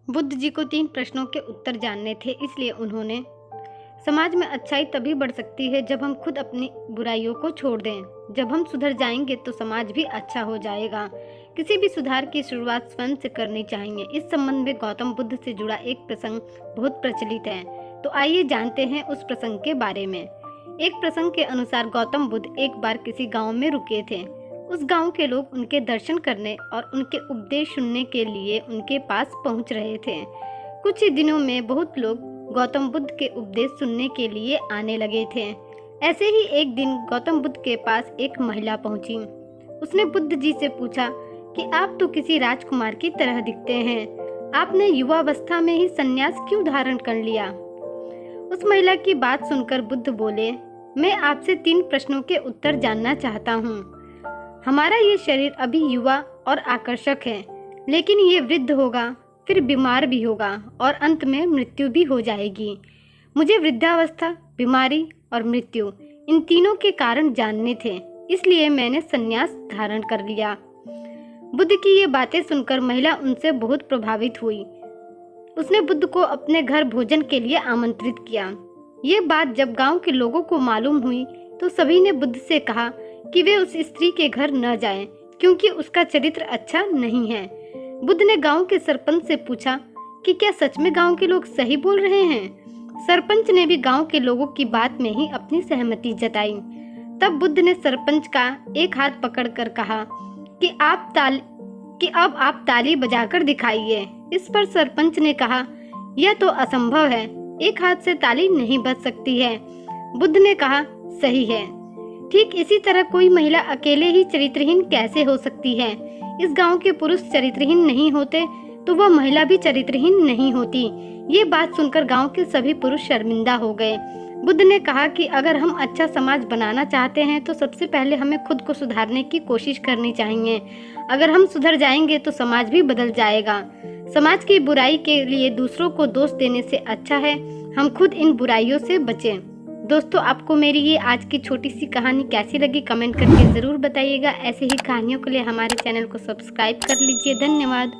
बुद्ध जी को 3 प्रश्नों के उत्तर जानने थे, इसलिए उन्होंने समाज में अच्छाई तभी बढ़ सकती है जब हम खुद अपनी बुराइयों को छोड़ दें। जब हम सुधर जाएंगे तो समाज भी अच्छा हो जाएगा। किसी भी सुधार की शुरुआत स्वयं से करनी चाहिए। इस संबंध में गौतम बुद्ध से जुड़ा एक प्रसंग बहुत प्रचलित है, तो आइए जानते हैं उस प्रसंग के बारे में। एक प्रसंग के अनुसार गौतम बुद्ध एक बार किसी गांव में रुके थे। उस गांव के लोग उनके दर्शन करने और उनके उपदेश सुनने के लिए उनके पास पहुंच रहे थे। कुछ ही दिनों में बहुत लोग गौतम बुद्ध के उपदेश सुनने के लिए आने लगे थे। ऐसे ही एक दिन गौतम बुद्ध के पास एक महिला पहुंची। उसने बुद्ध जी से पूछा कि आप तो किसी राजकुमार की तरह दिखते हैं, आपने युवावस्था में ही संन्यास क्यों धारण कर लिया? उस महिला की बात सुनकर बुद्ध बोले, मैं आपसे 3 प्रश्नों के उत्तर जानना चाहता हूँ। हमारा ये शरीर अभी युवा और आकर्षक है, लेकिन ये वृद्ध होगा, फिर बीमार भी होगा और अंत में मृत्यु भी हो जाएगी। मुझे वृद्धावस्था, बीमारी और मृत्यु, इन तीनों के कारण जानने थे, इसलिए मैंने संन्यास धारण कर लिया। बुद्ध की ये बातें सुनकर महिला उनसे बहुत प्रभावित हुई। उसने बुद्ध को अपने घर भोजन के लिए आमंत्रित किया। ये बात जब गांव के लोगों को मालूम हुई तो सभी ने बुद्ध से कहा कि वे उस स्त्री के घर न जाएं, क्योंकि उसका चरित्र अच्छा नहीं है। बुद्ध ने गांव के सरपंच से पूछा कि क्या सच में गांव के लोग सही बोल रहे हैं? सरपंच ने भी गांव के लोगों की बात में ही अपनी सहमति जताई। तब बुद्ध ने सरपंच का एक हाथ पकड़कर कहा कि अब आप ताली बजाकर दिखाइए। इस पर सरपंच ने कहा, यह तो असंभव है, एक हाथ से ताली नहीं बज सकती है। बुद्ध ने कहा, सही है। ठीक इसी तरह कोई महिला अकेले ही चरित्रहीन कैसे हो सकती है? इस गांव के पुरुष चरित्रहीन नहीं होते तो वह महिला भी चरित्रहीन नहीं होती। ये बात सुनकर गांव के सभी पुरुष शर्मिंदा हो गए। बुद्ध ने कहा कि अगर हम अच्छा समाज बनाना चाहते हैं तो सबसे पहले हमें खुद को सुधारने की कोशिश करनी चाहिए। अगर हम सुधर जाएंगे तो समाज भी बदल जाएगा। समाज की बुराई के लिए दूसरों को दोष देने से अच्छा है हम खुद इन बुराइयों से बचें। दोस्तों, आपको मेरी ये आज की छोटी सी कहानी कैसी लगी कमेंट करके ज़रूर बताइएगा। ऐसे ही कहानियों के लिए हमारे चैनल को सब्सक्राइब कर लीजिए। धन्यवाद।